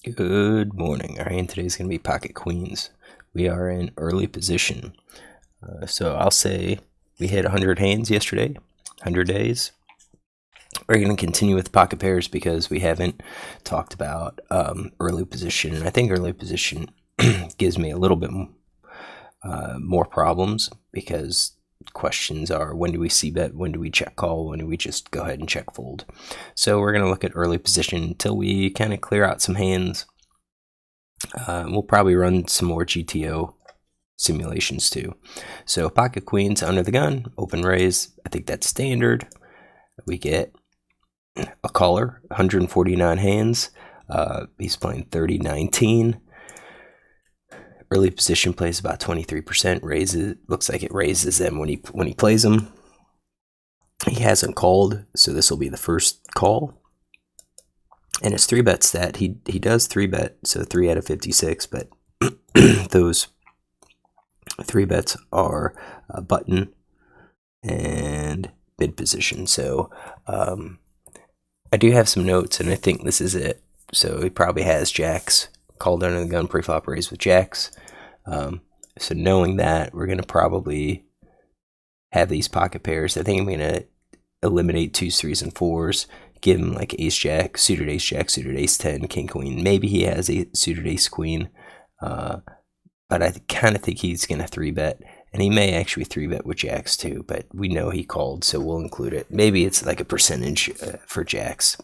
Good morning. Our hand today is going to be pocket queens. We are in early position. So I'll say we hit 100 hands yesterday, 100 days. We're going to continue with pocket pairs because we haven't talked about early position. And I think early position gives me a little bit more problems because questions are, when do we see bet, when do we check call, when do we just go ahead and check fold. So we're going to look at early position until we kind of clear out some hands. We'll probably run some more GTO simulations too. So pocket queens under the gun, open raise. I think that's standard. We get a caller, 149 hands. He's playing 30-19. Early position plays about 23%. Raises, looks like it raises them when he plays them. He hasn't called, so this will be the first call. And his 3-bet stat, he does 3-bet, so 3 out of 56, but those 3-bets are button and mid position. So I do have some notes, and I think this is it. So he probably has jacks, called under the gun, pre-flop raise with jacks. So knowing that, we're going to probably have these pocket pairs. I think I'm going to eliminate 2s, 3s, and 4s. Give him like ace jack, suited ace jack, suited ace 10, king queen. Maybe he has a suited ace queen, but I kind of think he's going to 3-bet, and he may actually 3-bet with jacks too, but we know he called, so we'll include it. Maybe it's like a percentage for jacks.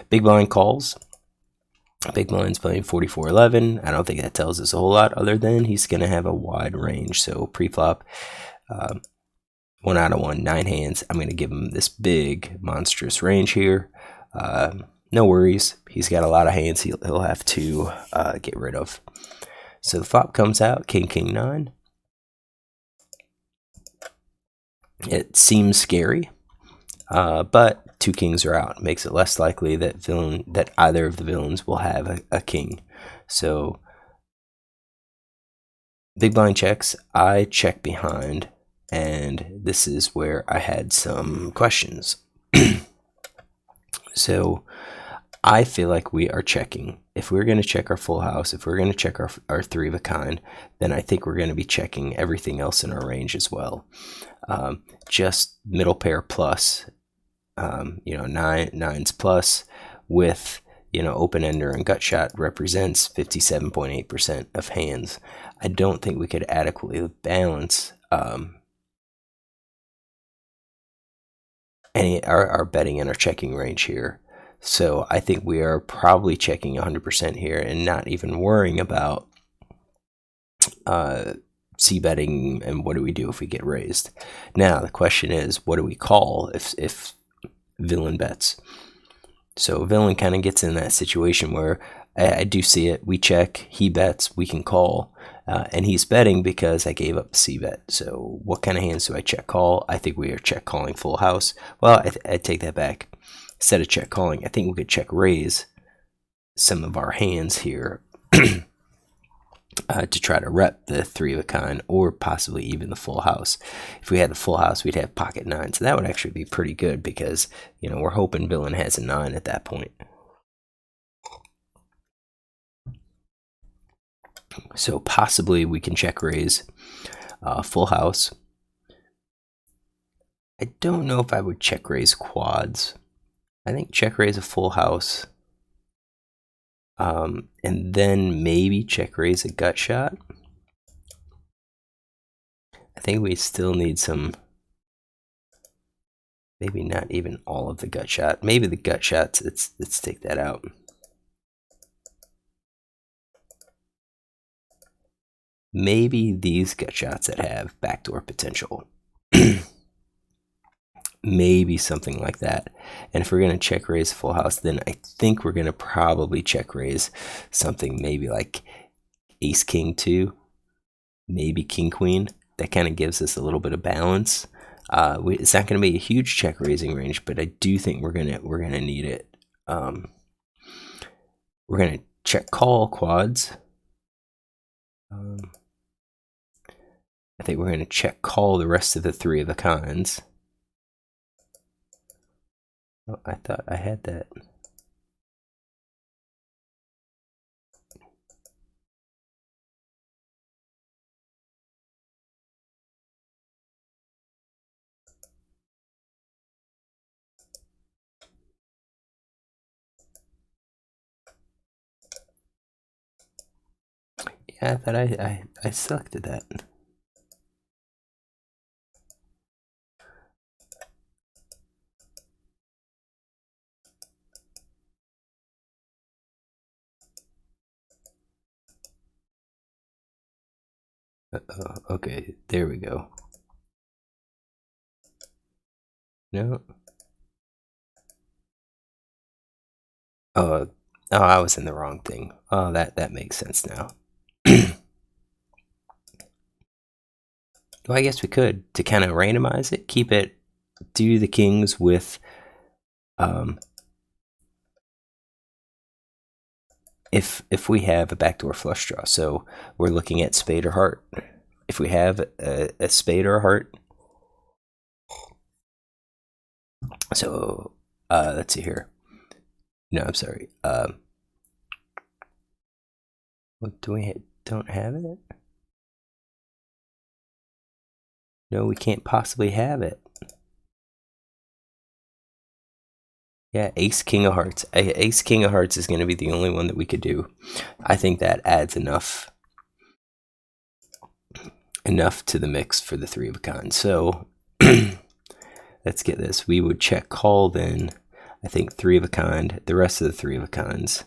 Big blind calls. Big blind's playing 44-11. I don't think that tells us a whole lot other than he's going to have a wide range. So pre-flop, 1 out of 1, 9 hands. I'm going to give him this big, monstrous range here. No worries. He's got a lot of hands he'll have to get rid of. So the flop comes out, king, king, 9. It seems scary, but 2 kings are out. It makes it less likely that either of the villains will have a king. So big blind checks. I check behind. And this is where I had some questions. So I feel like we are checking. If we're going to check our full house, if we're going to check our 3 of a kind, then I think we're going to be checking everything else in our range as well. Just middle pair plus, nines plus with, open ender and gut shot represents 57.8% of hands. I don't think we could adequately balance our betting and our checking range here. So I think we are probably checking 100% here and not even worrying about c-betting and what do we do if we get raised. Now the question is, what do we call if villain bets? So villain kind of gets in that situation where I do see it. We check, he bets, we can call. And he's betting because I gave up the c-bet. So what kind of hands do I check call? I think we are check calling full house. Well, I take that back. Instead of check calling, I think we could check raise some of our hands here to try to rep the 3 of a kind or possibly even the full house. If we had the full house, we'd have pocket 9. So that would actually be pretty good because, we're hoping villain has a 9 at that point. So possibly we can check raise full house. I don't know if I would check raise quads. I think check raise a full house. And then maybe check raise a gut shot. I think we still need some, maybe not even all of the gut shot. Maybe the gut shots, let's take that out. Maybe these gut shots that have backdoor potential. Maybe something like that. And if we're going to check raise full house, then I think we're going to probably check raise something maybe like ace king 2, maybe king queen. That kind of gives us a little bit of balance. It's not going to be a huge check raising range, but I do think we're gonna need it. We're going to check call quads. I think we're going to check call the rest of the 3 of a kinds. Oh, I thought I had that. Yeah, I thought I selected that. Okay, there we go. No. Oh, I was in the wrong thing. Oh, that makes sense now. Well, I guess we could, to kind of randomize it, keep it, do the kings with, if we have a backdoor flush draw. So we're looking at spade or heart. If we have a spade or a heart, so let's see here. No, I'm sorry. What do we don't have it? No, we can't possibly have it. Yeah, ace king of hearts. Ace king of hearts is going to be the only one that we could do. I think that adds enough to the mix for the three of a kind. So let's get this. We would check call then. I think three of a kind. The rest of the three of a kinds.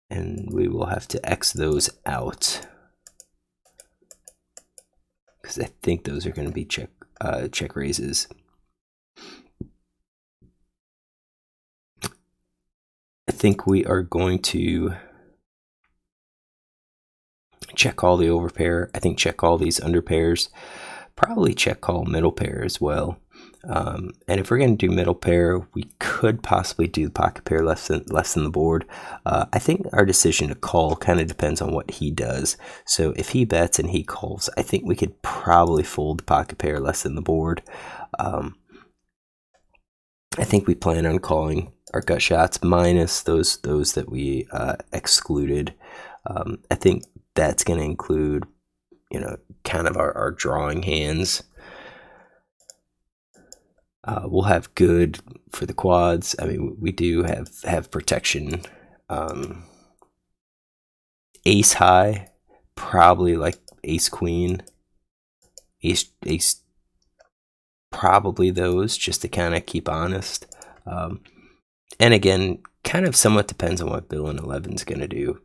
And we will have to X those out because I think those are going to be check raises. I think we are going to check call the overpair. I think check call these under pairs. Probably check call middle pair as well. And if we're going to do middle pair, we could possibly do the pocket pair less than the board. I think our decision to call kind of depends on what he does. So if he bets and he calls, I think we could probably fold the pocket pair less than the board. I think we plan on calling our gut shots minus those that we excluded. I think that's going to include, kind of our drawing hands. We'll have good for the quads. I mean, we do have protection. Ace high, probably like ace queen, ace, probably those, just to kind of keep honest. And again, kind of somewhat depends on what Bill and 11's going to do.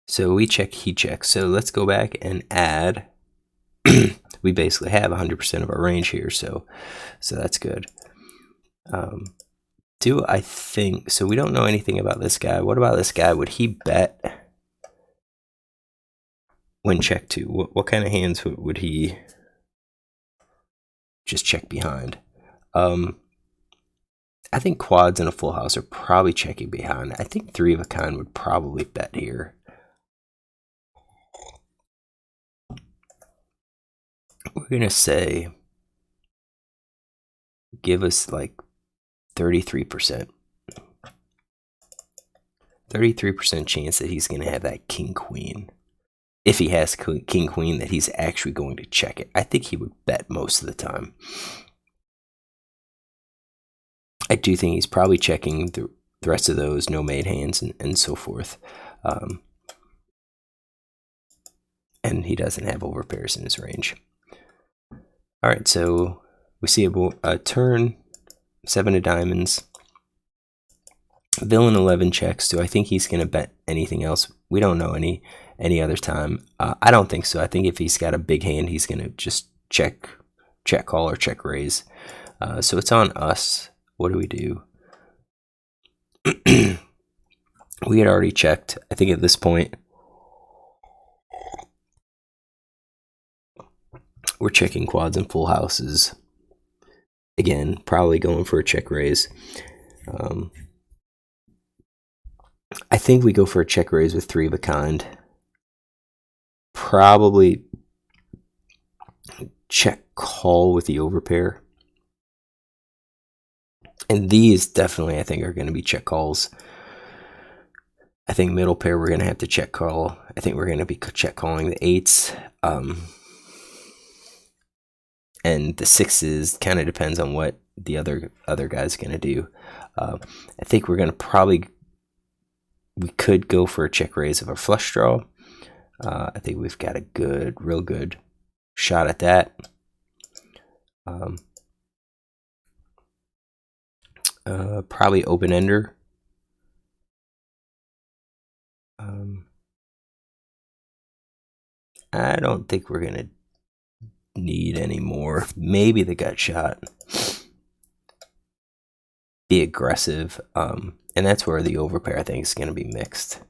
So we check, he checks. So let's go back and add. We basically have 100% of our range here, so that's good. Do I think so? We don't know anything about this guy. What about this guy? Would he bet when check two? What kind of hands would he just check behind? I think quads and a full house are probably checking behind. I think three of a kind would probably bet here. We're gonna say give us like 33%. 33% chance that he's gonna have that king queen. If he has king queen, that he's actually going to check it. I think he would bet most of the time. I do think he's probably checking the rest of those no made hands and so forth. And he doesn't have overpairs in his range. All right, so we see a turn, 7 of diamonds. Villain 11 checks. Do I think he's going to bet anything else? We don't know any other time. I don't think so. I think if he's got a big hand, he's going to just check call or check raise. So it's on us. What do we do? We had already checked. I think at this point, we're checking quads and full houses. Again, probably going for a check raise. I think we go for a check raise with three of a kind. Probably check call with the overpair. And these definitely, I think, are going to be check calls. I think middle pair, we're going to have to check call. I think we're going to be check calling the eights. And and the sixes kind of depends on what the other guy's gonna do. I think we're gonna we could go for a check raise of our flush draw. I think we've got a real good shot at that. Probably open ender. I don't think we're gonna need any more. Maybe the gut shot. Be aggressive, and that's where the overpair I think is gonna be mixed.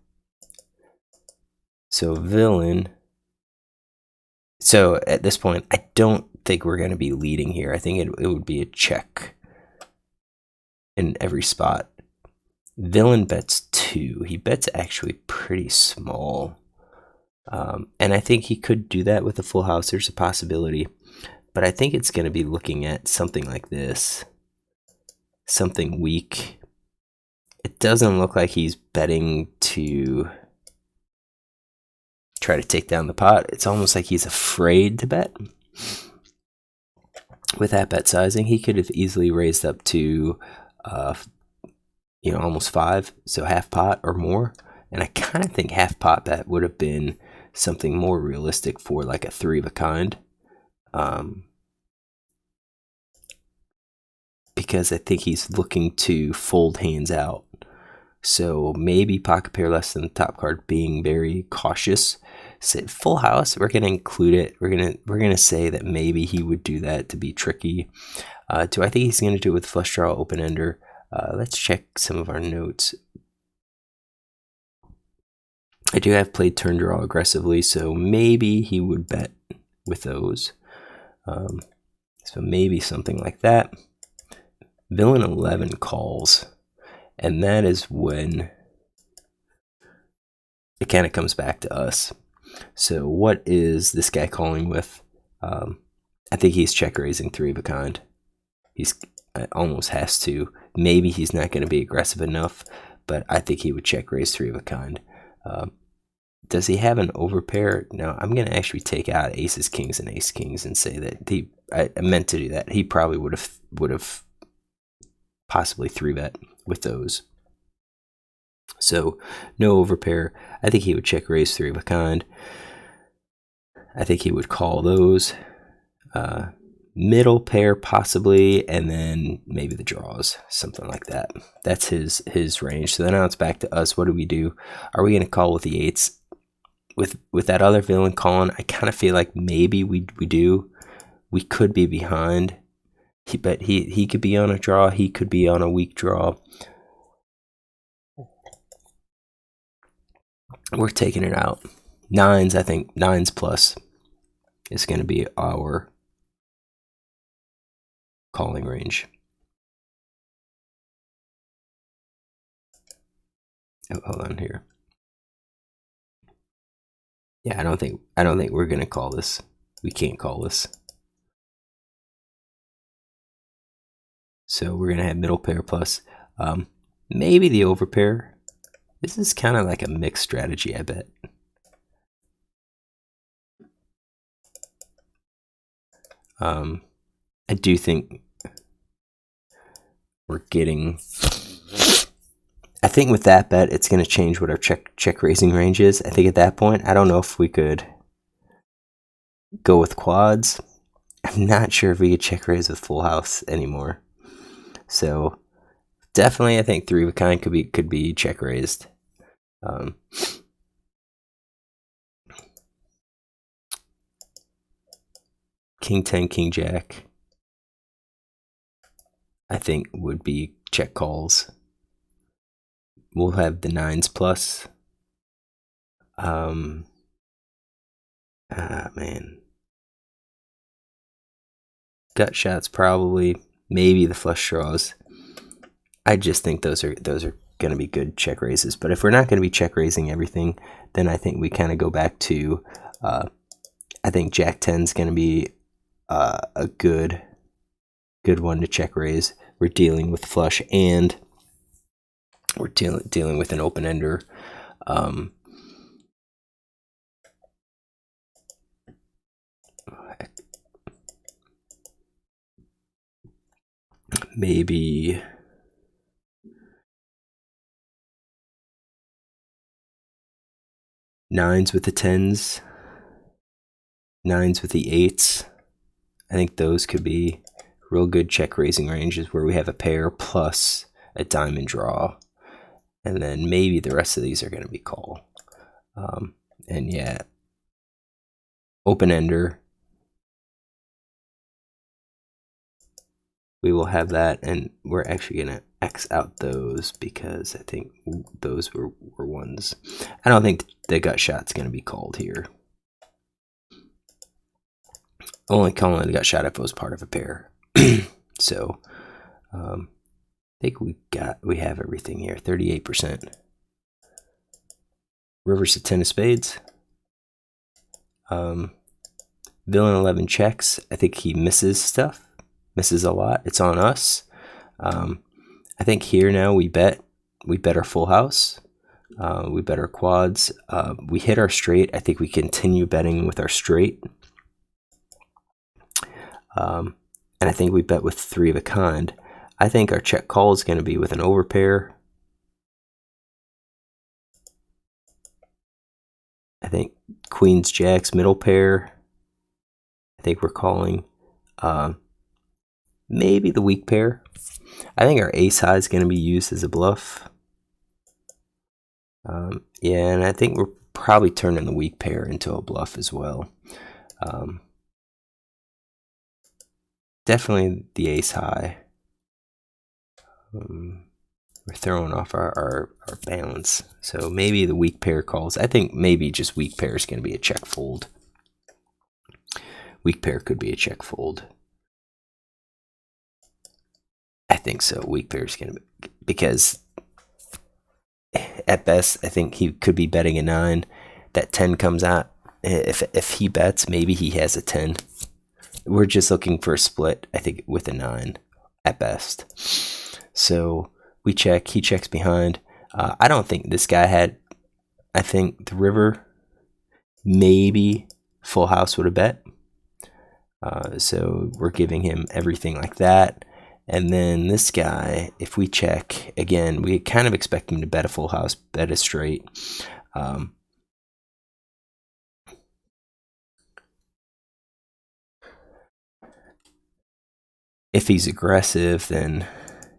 So villain. So at this point, I don't think we're gonna be leading here. I think it would be a check in every spot. Villain bets 2. He bets actually pretty small. And I think he could do that with a full house. There's a possibility. But I think it's going to be looking at something like this. Something weak. It doesn't look like he's betting to try to take down the pot. It's almost like he's afraid to bet. With that bet sizing, he could have easily raised up to almost 5, so half pot or more. And I kind of think half pot bet would have been something more realistic for like a 3 of a kind, because I think he's looking to fold hands out. So maybe pocket pair less than the top card, being very cautious. So full house, we're gonna include it. We're gonna say that maybe he would do that to be tricky. Do I think he's gonna do it with flush draw, open ender? Let's check some of our notes. I do have played turn draw aggressively, so maybe he would bet with those. So maybe something like that. Villain 11 calls, and that is when it kind of comes back to us. So what is this guy calling with? I think he's check raising 3 of a kind. He's almost has to. Maybe he's not going to be aggressive enough, but I think he would check raise 3 of a kind. Does he have an overpair? No, I'm going to actually take out aces, kings, and ace kings and say that I meant to do that. He probably would have possibly 3-bet with those. So no overpair. I think he would check raise 3 of a kind. I think he would call those. Middle pair possibly, and then maybe the draws, something like that. That's his range. So then now it's back to us. What do we do? Are we going to call with the 8s? With that other villain calling, I kind of feel like maybe we do. We could be behind. But he could be on a draw. He could be on a weak draw. We're taking it out. 9s, I think 9s plus is going to be our calling range. Oh, hold on here. Yeah, I don't think we're going to call this. We can't call this. So we're going to have middle pair plus maybe the overpair. This is kind of like a mixed strategy, I bet. I do think we're getting... I think with that bet, it's going to change what our check raising range is. I think at that point, I don't know if we could go with quads. I'm not sure if we could check raise with full house anymore. So definitely, I think 3 of a kind could be check raised. King 10, King Jack, I think would be check calls. We'll have the 9s plus. Man. Gut shots probably. Maybe the flush draws. I just think those are going to be good check raises. But if we're not going to be check raising everything, then I think we kind of go back to. I think Jack 10 is going to be a good one to check raise. We're dealing with flush and we're dealing with an open ender. maybe nines with the tens, nines with the eights. I think those could be real good check raising ranges where we have a pair plus a diamond draw. And then maybe the rest of these are going to be call. And yeah, open ender. We will have that, and we're actually going to X out those because I think those were ones. I don't think the gut shot's going to be called here. Only calling the gut shot if it was part of a pair. So I think we have everything here. 38%. River's a 10 of spades. Villain 11 checks. I think he misses stuff. Misses a lot. It's on us. I think here now we bet our full house. We bet our quads. We hit our straight. I think we continue betting with our straight. And I think we bet with three of a kind. I think our check call is going to be with an overpair. I think queens, jacks, middle pair. I think we're calling maybe the weak pair. I think our ace high is going to be used as a bluff. Yeah, and I think we're probably turning the weak pair into a bluff as well. Definitely the ace high. We're throwing off our balance. So maybe the weak pair calls. I think maybe just weak pair is going to be a check fold. Weak pair could be a check fold. I think so. Weak pair is going to be, because at best, I think he could be betting a 9. That 10 comes out. If he bets, maybe he has a 10. We're just looking for a split, I think, with a 9 at best. So we check. He checks behind. I don't think this guy had. I think the river, maybe full house would have bet. So we're giving him everything like that. And then this guy, if we check, again, we kind of expect him to bet a full house, bet a straight. If he's aggressive, then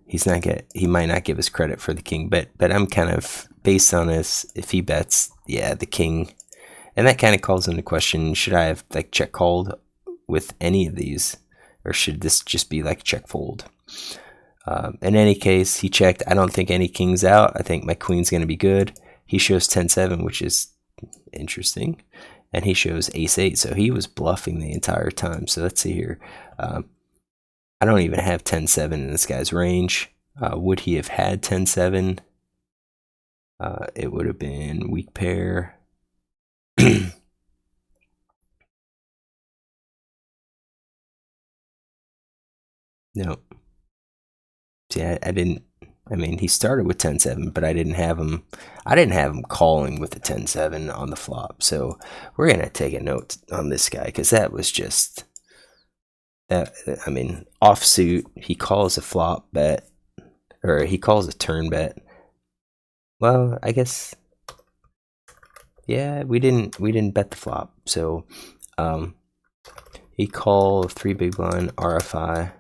he might not give us credit for the king. But I'm kind of, based on this, if he bets, yeah, the king. And that kind of calls into question, should I have like check called with any of these? Or should this just be like check fold? In any case, he checked. I don't think any king's out. I think my queen's going to be good. He shows 10-7, which is interesting. And he shows ace-8, so he was bluffing the entire time. So let's see here. I don't even have 10-7 in this guy's range. Would he have had 10-7? It would have been weak pair. No. See, I didn't. I mean, he started with 10-7, but I didn't have him calling with the 10-7 on the flop. So we're gonna take a note on this guy, because that was just that. I mean, offsuit. He calls a flop bet, or he calls a turn bet. Well, I guess, yeah, we didn't bet the flop. So he called 3 big blind RFI.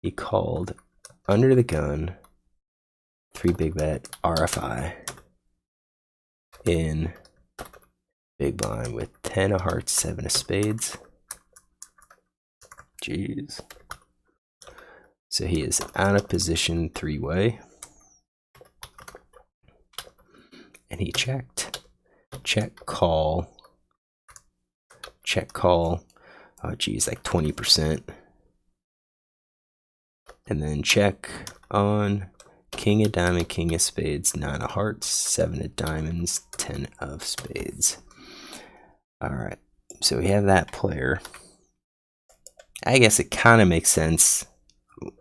He called under the gun 3 big bet RFI in big blind with 10 of hearts, 7 of spades. Jeez. So he is out of position 3-way. And he checked. Check call. Check call. Oh geez, like 20%. And then check on king of diamond, king of spades, 9 of hearts, 7 of diamonds, 10 of spades. All right, so we have that player. I guess it kind of makes sense.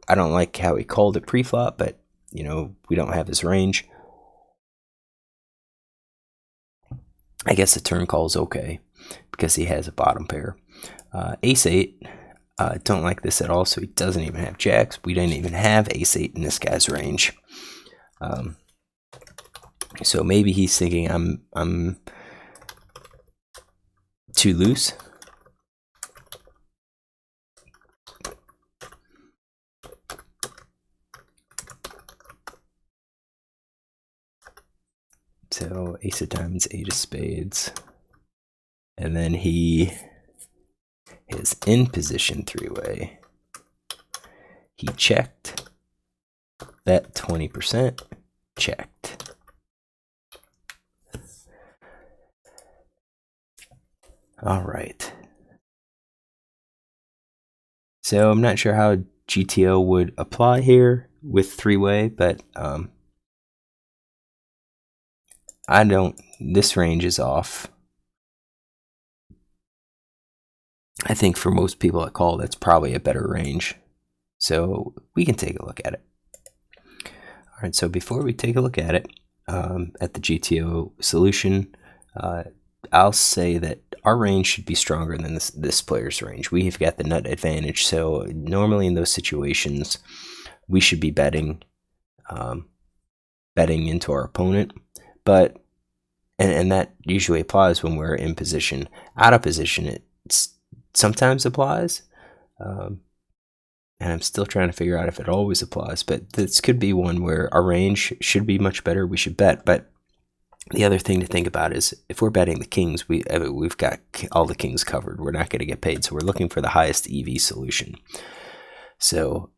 I don't like how he called it pre-flop, but you know, we don't have his range. I guess the turn call is okay because he has a bottom pair. Ace-8. Don't like this at all. So he doesn't even have jacks. We didn't even have ace-8 in this guy's range. So maybe he's thinking I'm too loose. So ace of diamonds, 8 of spades. And then he is in position 3-way. He checked. Bet 20%. Checked. All right. So I'm not sure how GTO would apply here with 3-way, but I don't. This range is off. I think for most people at call, that's probably a better range. So we can take a look at it. All right, so before we take a look at it, at the GTO solution, I'll say that our range should be stronger than this player's range. We have got the nut advantage, so normally in those situations, we should be betting into our opponent. But and that usually applies when we're in position. Out of position, it sometimes applies. And I'm still trying to figure out if it always applies. But this could be one where our range should be much better. We should bet. But the other thing to think about is if we're betting the kings, we've got all the kings covered. We're not going to get paid. So we're looking for the highest EV solution. So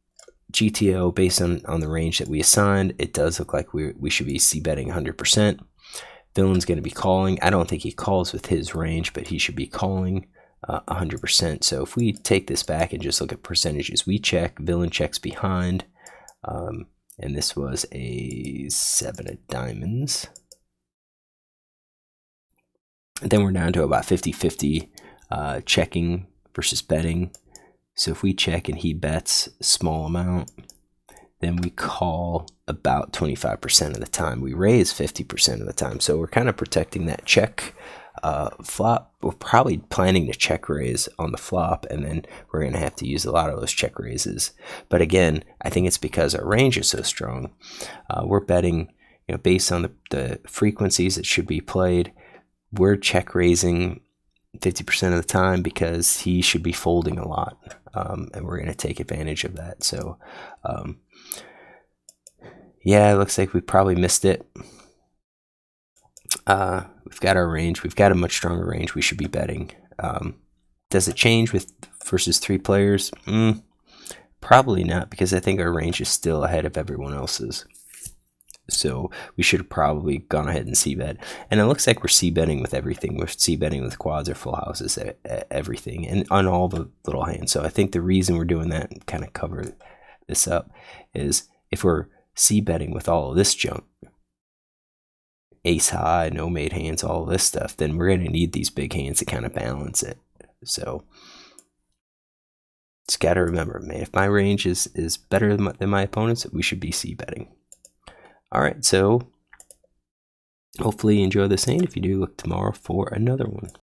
GTO, based on the range that we assigned, it does look like we should be c-betting 100%. Villain's going to be calling. I don't think he calls with his range, but he should be calling 100%. So if we take this back and just look at percentages, we check, villain checks behind, and this was a 7 of diamonds. And then we're down to about 50-50 checking versus betting. So if we check and he bets a small amount, then we call about 25% of the time. We raise 50% of the time. So we're kind of protecting that check flop. We're probably planning to check raise on the flop, and then we're going to have to use a lot of those check raises. But again, I think it's because our range is so strong. We're betting, based on the frequencies that should be played. We're check raising 50% of the time because he should be folding a lot, and we're going to take advantage of that. So yeah, it looks like we probably missed it. We've got our range. We've got a much stronger range. We should be betting. Does it change with versus 3 players? Probably not, because I think our range is still ahead of everyone else's. So we should have probably gone ahead and c-bet. And it looks like we're c-betting with everything. We're c-betting with quads or full houses, everything, and on all the little hands. So I think the reason we're doing that, and kind of cover this up, is if we're c-betting with all of this junk, ace high, no made hands, all of this stuff, then we're going to need these big hands to kind of balance it. So just got to remember, man, if my range is better than my opponent's, we should be c-betting. All right, so hopefully you enjoy this hand. If you do, look tomorrow for another one.